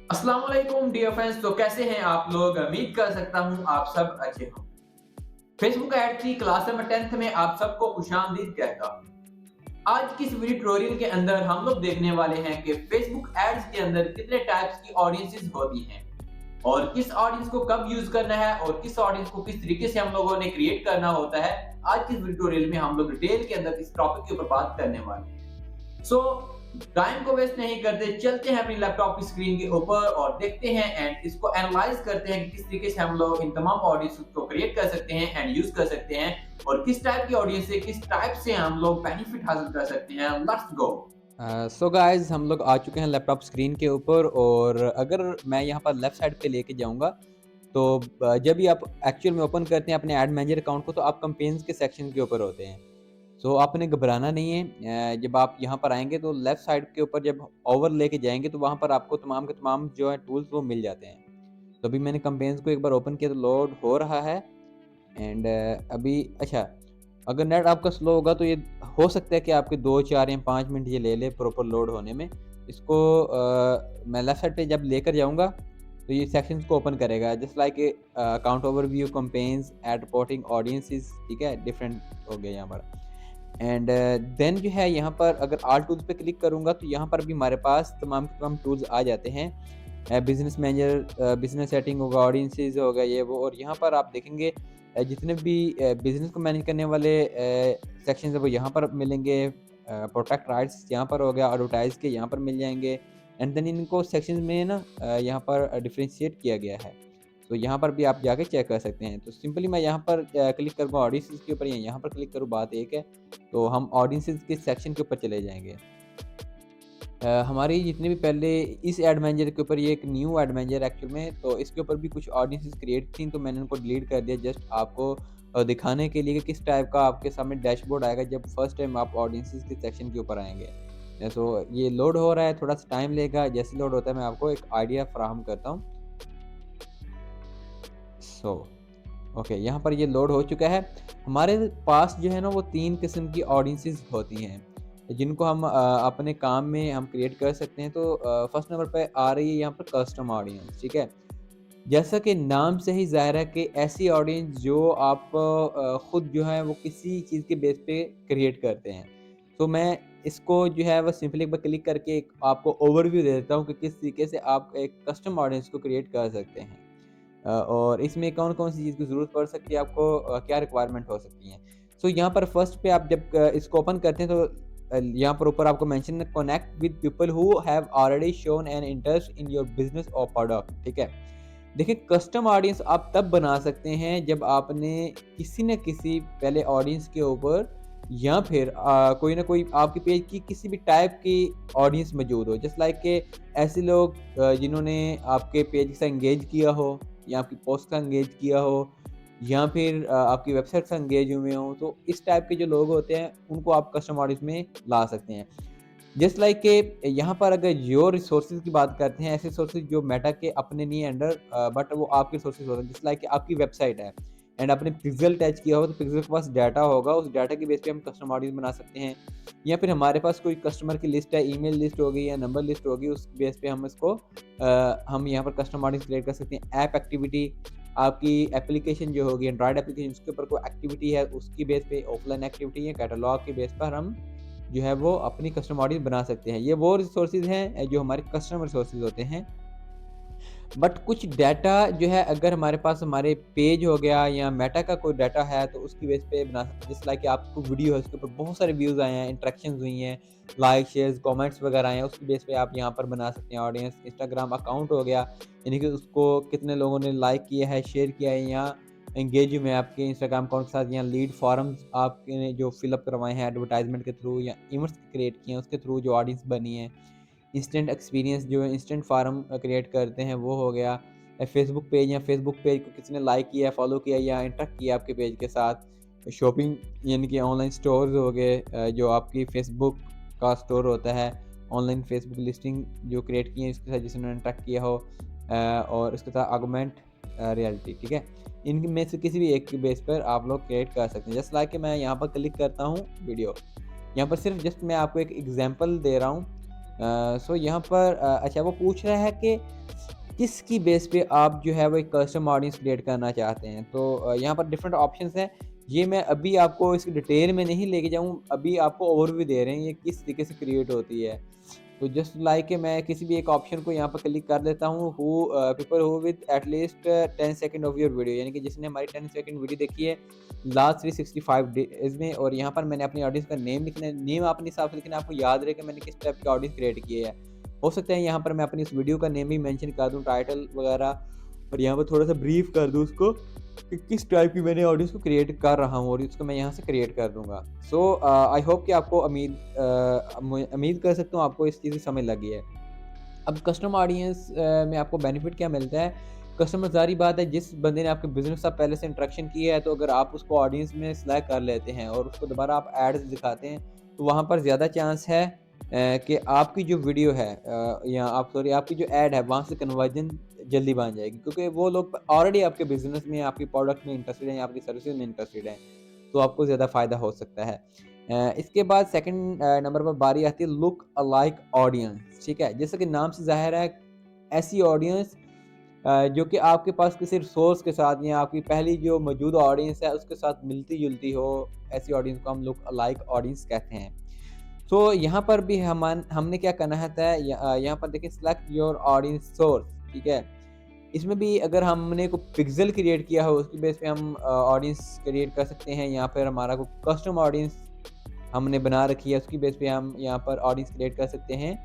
अस्सलाम वालेकुम dear friends. तो कैसे हैं आप लोग? उम्मीद कर सकता हूं आप सब अच्छे हों। फेसबुक ऐड की क्लास नंबर 10th में आप सबको खुशामदीद कहता हूं। आज की इस वीडियो ट्यूटोरियल के अंदर हम लोग देखने वाले हैं कि फेसबुक एड्स के अंदर कितने टाइप्स की ऑडियंसेस होती हैं और किस ऑडियंस को कब यूज करना है और किस ऑडियंस को किस तरीके से हम लोगों ने क्रिएट करना होता है। आज की इस वीडियो ट्यूटोरियल में हम लोग डिटेल के अंदर इस टॉपिक के ऊपर बात करने वाले हैं। सो टाइम को वेस्ट नहीं करते, चलते हैं अपनी लैपटॉप की स्क्रीन के ऊपर और देखते हैं एंड इसको एनालाइज करते हैं कि किस तरीके से हम लोग इन तमाम ऑडियंस को क्रिएट कर सकते हैं एंड यूज कर सकते हैं और किस टाइप की ऑडियंस से किस टाइप से हम लोग बेनिफिट हासिल कर सकते हैं। Let's go. सो गाइस हम लोग आ चुके हैं लैपटॉप स्क्रीन के ऊपर और अगर मैं यहाँ पर लेफ़्ट साइड पे लेके जाऊँगा तो जब भी आप एक्चुअल में ओपन करते हैं अपने ऐड मैनेजर अकाउंट को तो आप कैंपेन्स के सेक्शन के ऊपर होते हैं। सो आपने घबराना नहीं है। जब आप यहाँ पर आएँगे तो लेफ़्ट साइड के ऊपर जब ओवर लेके जाएँगे तो वहाँ पर आपको तमाम के तमाम जो है टूल्स वो मिल जाते हैं। तो अभी मैंने कैंपेन्स को एक बार ओपन किया तो लोड हो रहा है एंड अभी अच्छा अगर नेट आपका स्लो होगा तो ये हो सकता है कि आपके 2, 4 या 5 मिनट ये ले ले प्रॉपर लोड होने में। इसको मैं लेफ्ट साइड पे जब लेकर जाऊँगा तो ये सेक्शंस को ओपन करेगा just like account overview, campaigns, ad reporting, audiences, ठीक है? डिफरेंट हो गए यहाँ पर। एंड देन जो है यहाँ पर अगर ऑल टूल्स पे क्लिक करूँगा तो यहाँ पर भी हमारे पास तमाम के तमाम टूल्स आ जाते हैं। बिज़नेस मैनेजर, बिज़नेस सेटिंग होगा, ऑडियंसेस हो गया ये वो और यहाँ पर आप देखेंगे जितने भी बिज़नेस को मैनेज करने वाले सेक्शंस हैं वो यहाँ पर मिलेंगे। प्रोटेक्ट राइट्स यहाँ पर हो गया, एडवर्टाइज़ के यहाँ पर मिल जाएँगे एंड देन इनको सेक्शंस में ना यहाँ पर डिफरेंशिएट किया गया है। तो यहाँ पर भी आप जाके चेक कर सकते हैं। तो सिंपली मैं यहाँ पर क्लिक करूँगा ऑडियंसेस के ऊपर या यहाँ पर क्लिक करूँ, बात एक है। तो हम ऑडियंसेस के सेक्शन के ऊपर चले जाएँगे। हमारी जितने भी पहले इस एड मैनेजर के ऊपर ये एक न्यू एड मैनेजर एक्चुअल में, तो इसके ऊपर भी कुछ ऑडियंसेस क्रिएट थी तो मैंने उनको डिलीट कर दिया जस्ट आपको दिखाने के लिए कि किस टाइप का आपके सामने डैशबोर्ड आएगा जब फर्स्ट टाइम आप ऑडियंसेस के सेक्शन के ऊपर आएँगे। सो ये लोड हो रहा है, थोड़ा-सा टाइम लेगा, जैसे लोड होता है मैं आपको एक आइडिया फराहम करता हूँ। सो ओके, यहाँ पर ये लोड हो चुका है। हमारे पास जो है ना वो 3 किस्म की ऑडियंसेस होती हैं, जिनको हम अपने काम में हम क्रिएट कर सकते हैं। तो फर्स्ट नंबर पे आ रही है यहाँ पर कस्टम ऑडियंस, ठीक है? जैसा कि नाम से ही ज़ाहिर है कि ऐसी ऑडियंस जो आप खुद जो है वो किसी चीज़ के बेस पे क्रिएट करते हैं। तो मैं इसको जो है वो सिंपली एक बार क्लिक करके एक आपको ओवरव्यू दे देता हूँ कि किस तरीके से आप एक कस्टम ऑडियंस को क्रिएट कर सकते हैं। और इसमें कौन-कौन सी चीज़ की ज़रूरत पड़ सकती है आपको, क्या रिक्वायरमेंट हो सकती हैं। सो यहाँ पर फर्स्ट पे आप जब इसको ओपन करते हैं तो यहाँ पर ऊपर आपको मेंशन है connect with people who have already shown an interest in your business और प्रोडक्ट, ठीक है। देखिए कस्टम ऑडियंस आप तब बना सकते हैं जब आपने किसी न किसी पहले ऑडियंस के ऊपर या फिर कोई ना कोई आपके पेज की किसी भी टाइप की ऑडियंस मौजूद हो। जस्ट लाइक के ऐसे लोग जिन्होंने आपके पेज के साथ एंगेज किया हो या आपकी पोस्ट का एंगेज किया हो या फिर आपकी वेबसाइट से एंगेज हुए हों, तो इस टाइप के जो लोग होते हैं उनको आप कस्टम ऑडियंस में ला सकते हैं। जस्ट लाइक के यहाँ पर अगर जियो रिसोर्सेज की बात करते हैं, ऐसे रिसोर्सेज जो मेटा के अपने नहीं है अंडर, बट वो आपके रिसोर्सेज होते हैं। जस्ट लाइक आपकी वेबसाइट है एंड आपने पिक्सेल अटैच किया हो तो पिक्सेल के पास डाटा होगा, उस डाटा के बेस पे हम कस्टम ऑडियंस बना सकते हैं। या फिर हमारे पास कोई कस्टमर की लिस्ट है, ईमेल लिस्ट होगी या नंबर लिस्ट होगी, उस बेस पे हम इसको हम यहाँ पर कस्टम ऑडियंस क्रिएट कर सकते हैं। ऐप एक्टिविटी, आपकी एप्लीकेशन जो होगी एंड्रॉयड एप्लीकेशन, उसके ऊपर कोई एक्टिविटी है उसकी बेस पे, ऑफलाइन एक्टिविटी है, कैटलॉग के बेस पर हम जो है वो अपनी कस्टम ऑडियंस बना सकते हैं। ये वो रिसोर्सेज हैं जो हमारे कस्टमर रिसोर्सेज होते हैं। बट कुछ डाटा जो है अगर हमारे पास हमारे पेज हो गया या मेटा का कोई डाटा है तो उसकी बेस पे बना सकते हैं। जैसे लाइक आपको वीडियो है उसके ऊपर बहुत सारे व्यूज़ आए हैं, इंटरेक्शंस हुई हैं, लाइक, शेयर्स, कमेंट्स वगैरह आए हैं, उसकी बेस पे आप यहाँ पर बना सकते हैं ऑडियंस। इंस्टाग्राम अकाउंट हो गया, यानी कि उसको कितने लोगों ने लाइक किया है, शेयर किया है या एंगेज हुए हैं आपके इंस्टाग्राम अकाउंट के साथ, या लीड फॉर्म्स आपने जो फिलअप करवाए हैं एडवर्टाइजमेंट के थ्रू या इवेंट्स क्रिएट किए हैं उसके थ्रू जो ऑडियंस बनी है। इंस्टेंट एक्सपीरियंस जो इंस्टेंट फार्म क्रिएट करते हैं वो हो गया। फेसबुक पेज या फेसबुक पेज को किसी ने लाइक किया, फॉलो किया या इंटरेक्ट किया आपके पेज के साथ। शॉपिंग यानी कि ऑनलाइन स्टोर्स हो गए, जो आपकी फेसबुक का स्टोर होता है, ऑनलाइन फेसबुक लिस्टिंग जो क्रिएट की है इसके साथ जिसने इंटरेक्ट किया हो, और इसके साथ आर्गुमेंट रियलिटी, ठीक है। इनमें से किसी भी एक के बेस पर आप लोग क्रिएट कर सकते हैं। जस्ट लाइक मैं यहाँ पर क्लिक करता हूँ वीडियो, यहाँ पर सिर्फ जस्ट मैं आपको एक एग्जांपल दे रहा हूँ। सो यहाँ पर अच्छा वो पूछ रहा है कि किसकी बेस पे आप जो है वो एक कस्टम ऑडियंस क्रिएट करना चाहते हैं। तो यहाँ पर डिफरेंट ऑप्शंस हैं। ये मैं अभी आपको इसकी डिटेल में नहीं लेके जाऊँ, अभी आपको ओवरव्यू दे रहे हैं ये किस तरीके से क्रिएट होती है। तो जस्ट लाइक मैं किसी भी एक ऑप्शन को यहाँ पर क्लिक कर लेता हूँ, who people who with at least 10 second of your video, यानी कि जिसने हमारी 10 सेकंड वीडियो देखी है लास्ट 365 डेज़ में। और यहाँ पर मैंने अपनी ऑडियंस का नेम लिखना है। नेम अपने हिसाब से लिखना है, आपको याद रहे कि मैंने किस टाइप की ऑडियंस क्रिएट की है। हो सकता है यहाँ पर मैं अपनी इस वीडियो का नेम भी मेंशन कर दूँ, टाइटल वगैरह, और यहाँ पर थोड़ा-सा ब्रीफ कर दूँ उसको कि किस टाइप की मैंने ऑडियंस को क्रिएट कर रहा हूँ और इसको मैं यहाँ से क्रिएट कर दूँगा। सो आई होप कि आपको उम्मीद कर सकता हूँ आपको इस चीज़ की समझ लगी है। अब कस्टम ऑडियंस में आपको बेनिफिट क्या मिलता है? कस्टमर ज़ाहिर बात है जिस बंदे ने आपके बिज़नेस के साथ पहले से इंटरेक्शन किया है, तो अगर आप उसको ऑडियंस में सेलेक्ट कर लेते हैं और उसको दोबारा आप एड्स दिखाते हैं, तो वहाँ पर ज़्यादा चांस है कि आपकी जो वीडियो है या आप सॉरी आपकी जो ऐड है वहाँ से कन्वर्जन जल्दी बन जाएगी, क्योंकि वो लोग ऑलरेडी आपके बिज़नेस में, आपके प्रोडक्ट में इंटरेस्टेड हैं या आपकी सर्विसेज में इंटरेस्टेड हैं, तो आपको ज़्यादा फ़ायदा हो सकता है। इसके बाद सेकंड नंबर पर बारी आती है लुक अलाइक ऑडियंस, ठीक है? जैसे कि नाम से ज़ाहिर है, ऐसी ऑडियंस जो कि आपके पास किसी रिसोर्स के साथ या आपकी पहली जो मौजूदा ऑडियंस है उसके साथ मिलती-जुलती हो, ऐसी ऑडियंस को हम लुक अलाइक ऑडियंस कहते हैं। तो यहाँ पर भी हमने क्या करना है तय, यहाँ पर देखिए सिलेक्ट योर ऑडियंस सोर्स, ठीक है? इसमें भी अगर हमने कोई पिक्सेल क्रिएट किया हो उसकी बेस पे हम ऑडियंस क्रिएट कर सकते हैं, या फिर हमारा कोई कस्टम ऑडियंस हमने बना रखी है उसकी बेस पे हम यहाँ पर ऑडियंस क्रिएट कर सकते हैं।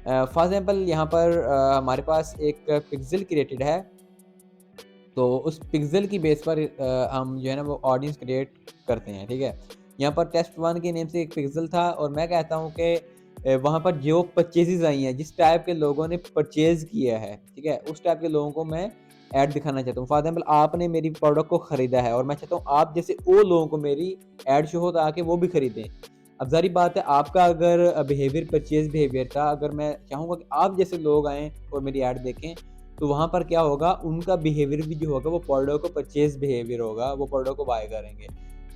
फॉर एग्ज़ाम्पल यहाँ पर हमारे पास एक पिक्सेल क्रिएटेड है, तो उस पिक्सेल की बेस पर हम जो है ना वो ऑडियंस क्रिएट करते हैं, ठीक है? यहाँ पर टेस्ट 1 के नेम से एक पिक्सेल था और मैं कहता हूँ कि वहाँ पर जो परचेज़ेज़ आई हैं, जिस टाइप के लोगों ने परचेज़ किया है, ठीक है? उस टाइप के लोगों को मैं ऐड दिखाना चाहता हूँ। फॉर एग्ज़ाम्पल आपने मेरी प्रोडक्ट को ख़रीदा है और मैं चाहता हूँ आप जैसे वो लोगों को मेरी ऐड शो हो ताकि वो भी खरीदें। अब ज़ाहिर बात है आपका अगर बिहेवियर परचेज़ बिहेवियर था, अगर मैं चाहूँगा कि आप जैसे लोग आएँ और मेरी ऐड देखें, तो वहाँ पर क्या होगा, उनका बिहेवियर भी जो होगा वो प्रोडक्ट को परचेज़ बिहेवियर होगा, वो प्रोडक्ट को बाय करेंगे।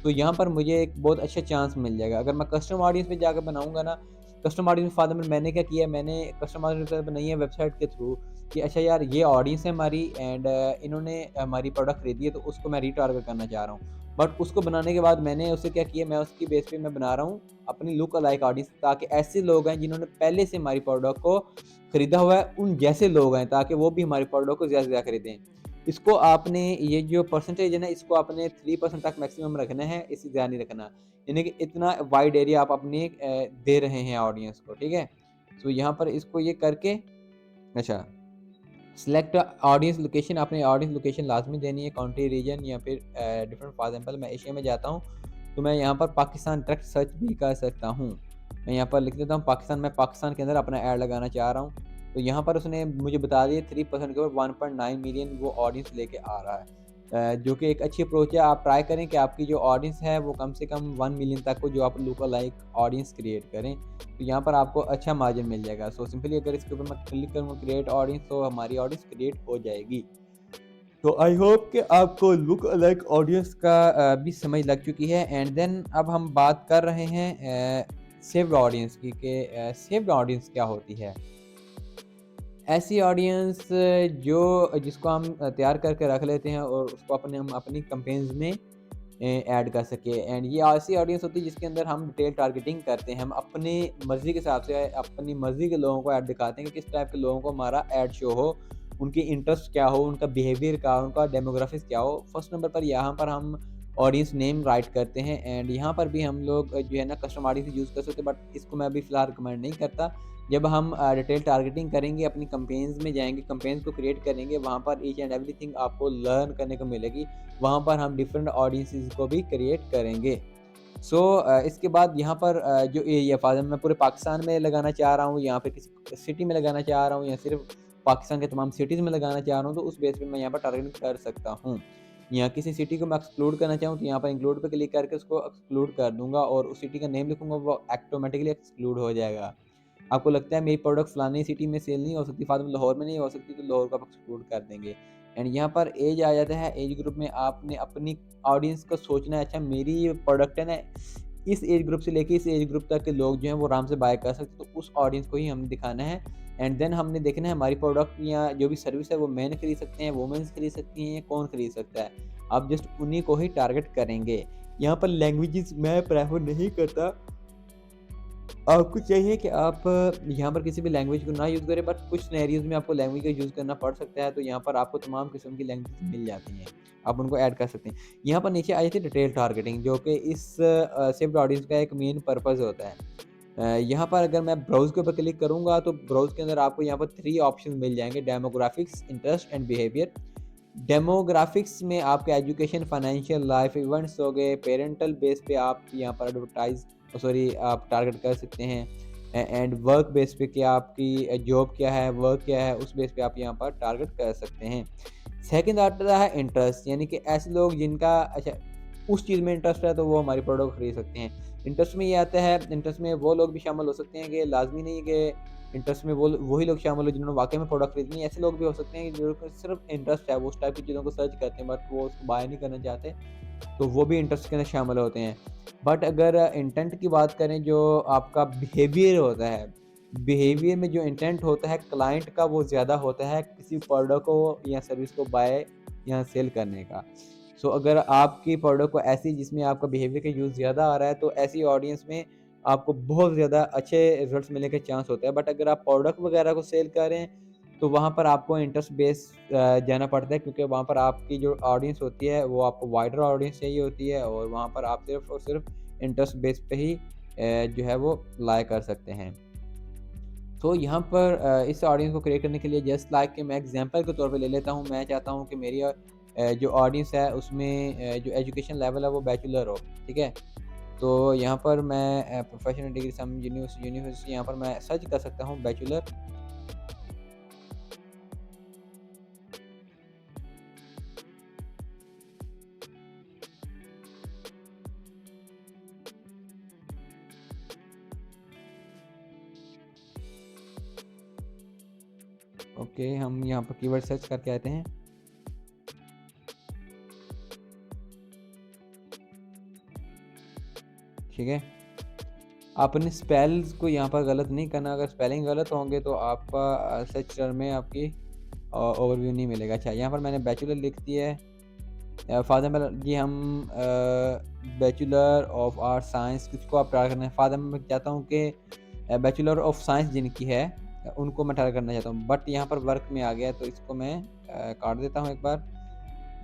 तो यहाँ पर मुझे एक बहुत अच्छा चांस मिल जाएगा। अगर मैं कस्टम ऑडियंस पे जाकर बनाऊँगा ना, कस्टम ऑडियंस फॉर एग्ज़ाम्पल मैंने क्या किया है, मैंने कस्टम ऑडियंस बनाई है वेबसाइट के थ्रू कि अच्छा यार ये ऑडियंस है हमारी एंड इन्होंने हमारी प्रोडक्ट खरीदी है, तो उसको मैं रीटारगेट करना चाह रहा हूँ। बट उसको बनाने के बाद मैंने उससे क्या किया, मैं उसकी बेस पे मैं बना रहा हूँ अपनी लुक अलाइक ऑडियंस, ताकि ऐसे लोग हैं जिन्होंने पहले से हमारी प्रोडक्ट को खरीदा हुआ है, उन जैसे लोग हैं, ताकि वो भी हमारी प्रोडक्ट को ज़्यादा से ज़्यादा खरीदें। इसको आपने ये जो परसेंटेज है ना, इसको आपने 3% तक मैक्सिमम रखना है, इससे ज़्यादा नहीं रखना। यानी कि इतना वाइड एरिया आप अपने दे रहे हैं ऑडियंस को, ठीक है? तो यहाँ पर इसको ये करके अच्छा सिलेक्ट ऑडियंस लोकेशन, आपने ऑडियंस लोकेशन लाज़मी देनी है, कंट्री, रीजन या फिर डिफरेंट। फॉर एग्ज़ाम्पल मैं एशिया में जाता हूँ, तो मैं यहाँ पर पाकिस्तान डायरेक्ट सर्च भी कर सकता हूँ। मैं यहाँ पर लिख देता हूँ पाकिस्तान, मैं पाकिस्तान के अंदर अपना ऐड लगाना चाह रहा हूँ। तो यहाँ पर उसने मुझे बता दिया 3% के ऊपर 1.9 मिलियन वो ऑडियंस लेके आ रहा है। जो कि एक अच्छी अप्रोच है। आप ट्राई करें कि आपकी जो ऑडियंस है वो कम से कम 1 मिलियन तक हो, जो आप लुक अलाइक ऑडियंस क्रिएट करें। तो यहाँ पर आपको अच्छा मार्जिन मिल जाएगा। सो सिंपली अगर इसके ऊपर मैं क्लिक करूँगा क्रिएट ऑडियंस, तो हमारी ऑडियंस क्रिएट हो जाएगी। तो आई होप कि आपको लुक अलाइक ऑडियंस का भी समझ लग चुकी है। एंड देन अब हम बात कर रहे हैं सेव्ड ऑडियंस की, कि सेव्ड ऑडियंस क्या होती है। ऐसी ऑडियंस जिसको हम तैयार करके रख लेते हैं और उसको हम अपनी कैंपेन्स में ऐड कर सके। एंड ये ऐसी ऑडियंस होती है जिसके अंदर हम डिटेल टारगेटिंग करते हैं। हम अपनी मर्ज़ी के हिसाब से अपनी मर्ज़ी के लोगों को ऐड दिखाते हैं कि किस टाइप के लोगों को हमारा ऐड शो हो, उनकी इंटरेस्ट क्या हो, उनका बिहेवियर क्या हो, उनका डेमोग्राफिक्स क्या हो। फर्स्ट नंबर पर यहाँ पर हम ऑडियंस नेम राइट करते हैं। एंड यहाँ पर भी हम लोग जो है ना कस्टम ऑडियंस यूज़ कर सकते हैं, बट इसको मैं अभी फ़िलहाल रिकमेंड नहीं करता। जब हम डिटेल टारगेटिंग करेंगे, अपनी कैंपेन्स में जाएँगे, कैंपेन्स को क्रिएट करेंगे, वहाँ पर ईच एंड एवरीथिंग आपको लर्न करने को मिलेगी। वहाँ पर हम डिफरेंट ऑडियंसेस को भी क्रिएट करेंगे। सो इसके बाद यहाँ पर जो एरिया फ़ाज़ल मैं पूरे पाकिस्तान में लगाना चाह रहा हूँ, यहाँ पे किसी सिटी में लगाना चाह रहा हूँ, या सिर्फ पाकिस्तान के तमाम सिटीज़ में लगाना चाह रहा हूँ, तो उस बेस पे मैं यहाँ पर टारगेटिंग कर सकता हूँ। या किसी सिटी को मैं एक्सक्लूड करना चाहूँ, तो यहाँ पर इंक्लूड पे क्लिक करके उसको एक्सक्लूड कर दूँगा और उस सिटी का नेम लिखूँगा, वो ऑटोमेटिकली एक्सक्लूड हो जाएगा। आपको लगता है मेरी प्रोडक्ट फलानी सिटी में सेल नहीं हो सकती, फ़ाज़ल लाहौर में नहीं हो सकती, तो लाहौर को आप एक्सक्लूड कर देंगे। एंड यहाँ पर एज आ जाता है। एज ग्रुप में आपने अपनी ऑडियंस को सोचना है, अच्छा मेरी ये प्रोडक्ट है ना, इस एज ग्रुप से लेके इस एज ग्रुप तक के लोग जो हैं वो आराम से बाय कर सकते हैं, तो उस ऑडियंस को ही हमने दिखाना है। एंड देन हमने देखना है हमारी प्रोडक्ट या जो भी सर्विस है वो मेन खरीद सकते हैं, वुमेन्स खरीद सकती हैं, कौन खरीद सकता है। आप जस्ट उन्हीं को ही टारगेट करेंगे। यहाँ पर लैंग्वेजेस मैं प्रेफर नहीं करता। आपको चाहिए कि आप यहाँ पर किसी भी लैंग्वेज को ना यूज़ करें, बट कुछ सिनेरियोज़ में आपको लैंग्वेज का यूज़ करना पड़ सकता है, तो यहाँ पर आपको तमाम किस्म की लैंग्वेज मिल जाती हैं, आप उनको ऐड कर सकते हैं। यहाँ पर नीचे आई थी डिटेल टारगेटिंग, जो कि इस शिफ्ट ऑडियंस का एक मेन पर्पज़ होता है। यहाँ पर अगर मैं ब्राउज़ के ऊपर क्लिक करूँगा तो ब्राउज़ के अंदर आपको यहाँ पर 3 ऑप्शन मिल जाएँगे, demographics, interest and behaviour. Demographics में आपके एजुकेशन, फाइनेंशियल, लाइफ इवेंट्स हो गए, पेरेंटल बेस पे आप यहाँ पर आप टारगेट कर सकते हैं। एंड वर्क बेस पे कि आपकी जॉब क्या है, वर्क क्या है, उस बेस पे आप यहाँ पर टारगेट कर सकते हैं। सेकंड आता है इंटरेस्ट, यानी कि ऐसे लोग जिनका उस चीज़ में इंटरेस्ट है तो वो हमारी प्रोडक्ट खरीद सकते हैं। इंटरेस्ट में ये आता है, इंटरेस्ट में वो लोग भी शामिल हो सकते हैं कि लाज़मी नहीं कि इंटरेस्ट में वो वही लोग शामिल हो जिन्होंने वाक़ई में प्रोडक्ट खरीदनी है। ऐसे लोग भी हो सकते हैं जिनको सिर्फ़ इंटरेस्ट है, वो उस टाइप की चीज़ों को सर्च करते हैं बट वो उसको बाय नहीं करना चाहते, तो वो भी इंटरेस्ट के अंदर शामिल होते हैं। बट अगर इंटेंट की बात करें, जो आपका बिहेवियर होता है, बिहेवियर में जो इंटेंट होता है क्लाइंट का, वो ज़्यादा होता है किसी प्रोडक्ट को या सर्विस को बाय या सेल करने का। सो अगर आपकी प्रोडक्ट को ऐसी जिसमें आपका बिहेवियर का यूज़ ज़्यादा आ रहा है, तो ऐसी ऑडियंस में आपको बहुत ज़्यादा अच्छे रिजल्ट्स मिलने का चांस होता है। बट अगर आप प्रोडक्ट वगैरह को सेल कर रहे हैं, तो वहाँ पर आपको इंटरेस्ट बेस जाना पड़ता है, क्योंकि वहाँ पर आपकी जो ऑडियंस होती है वो आपको वाइडर ऑडियंस चाहिए होती है, और वहाँ पर आप सिर्फ़ और सिर्फ इंटरेस्ट बेस पे ही जो है वो लाया कर सकते हैं। तो यहाँ पर इस ऑडियंस को क्रिएट करने के लिए जस्ट लाइक कि मैं एग्जांपल के तौर पे ले लेता हूँ, मैं चाहता हूँ कि मेरी जो ऑडियंस है उसमें जो एजुकेशन लेवल है वो बैचलर हो, ठीक है? तो यहाँ पर मैं प्रोफेशनल डिग्री सम यूनिवर्सिटी यहाँ पर मैं सर्च कर सकता हूँ बैचलर। ओके, हम यहाँ पर कीवर्ड सर्च करके आते हैं। ठीक है, आपने स्पेल्स को यहाँ पर गलत नहीं करना, अगर स्पेलिंग गलत होंगे तो आपका सर्च टर्म में आपकी ओवरव्यू नहीं मिलेगा। अच्छा, यहाँ पर मैंने बैचलर लिख दिया है। फॉर एग्जाम्पल जी हम बैचलर ऑफ आर्ट साइंस, किसको आप ट्राई करना है? फॉर एग्जाम्पल मैं चाहता हूँ कि बैचलर ऑफ साइंस जिनकी है उनको मैं ट्राई करना चाहता हूँ, बट यहाँ पर वर्क में आ गया तो इसको मैं काट देता हूँ एक बार।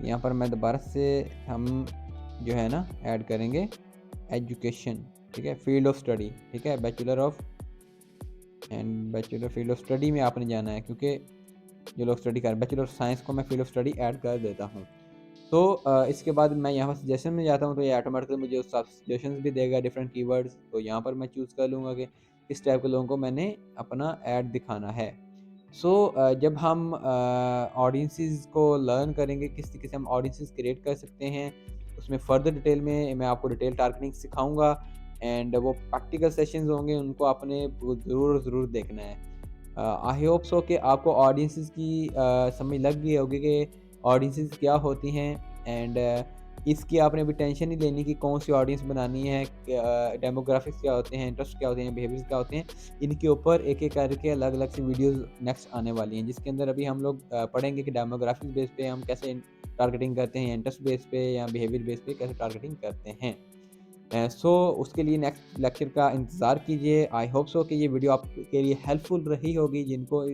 यहाँ पर मैं दोबारा से हम जो है ना ऐड करेंगे एजुकेशन, ठीक है, फील्ड ऑफ स्टडी, ठीक है, bachelor of and bachelor field of study में आपने जाना है, क्योंकि जो लोग स्टडी कर बैचलर ऑफ साइंस को मैं फील्ड ऑफ स्टडी ऐड कर देता हूँ। तो इसके बाद मैं यहाँ पर सजेशन में जाता हूँ, तो ये ऑटोमेटिकली मुझे सजेशंस भी देगा डिफरेंट कीवर्ड्स। तो यहाँ पर मैं चूज़ कर लूँगा कि किस टाइप के लोगों को मैंने अपना ऐड दिखाना है। सो जब हम ऑडियंसेस को लर्न करेंगे किस तरीके से हम ऑडियंसेस क्रिएट कर सकते हैं, उसमें फ़र्दर डिटेल में मैं आपको डिटेल टारगेटिंग सिखाऊंगा, एंड वो प्रैक्टिकल सेशंस होंगे, उनको आपने ज़रूर देखना है। आई होप सो कि आपको ऑडियंसेस की समझ लग गई होगी कि ऑडियंसेस क्या होती हैं, एंड इसकी आपने अभी टेंशन नहीं लेनी कि कौन सी ऑडियंस बनानी है, डेमोग्राफिक्स क्या होते हैं, इंटरेस्ट क्या होते हैं, बिहेवियर्स क्या होते हैं। इनके ऊपर एक-एक करके अलग-अलग सी वीडियोज़ नेक्स्ट आने वाली हैं, जिसके अंदर अभी हम लोग पढ़ेंगे कि डेमोग्राफिक्स बेस पे हम कैसे टारगेटिंग करते हैं, इंटरेस्ट बेस पे या बिहेवियर बेस पे कैसे टारगेटिंग करते हैं। सो उसके लिए नेक्स्ट लेक्चर का इंतज़ार कीजिए। आई होप सो कि ये वीडियो आपके लिए हेल्पफुल रही होगी। जिनको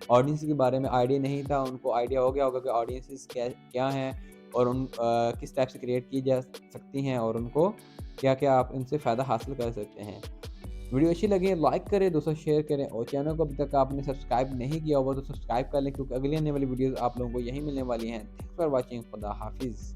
ऑडियंस के बारे में आइडिया नहीं था, उनको आइडिया हो गया होगा कि ऑडियंसेस क्या हैं, और उन किस टाइप से क्रिएट की जा सकती हैं, और उनको क्या-क्या आप इनसे फ़ायदा हासिल कर सकते हैं। वीडियो अच्छी लगी लाइक करें, दोस्तों शेयर करें, और चैनल को अभी तक आपने सब्सक्राइब नहीं किया होगा तो सब्सक्राइब कर लें, क्योंकि अगली आने वाली वीडियोज़ आप लोगों को यहीं मिलने वाली हैं। Thanks for watching. खुदा हाफिज़।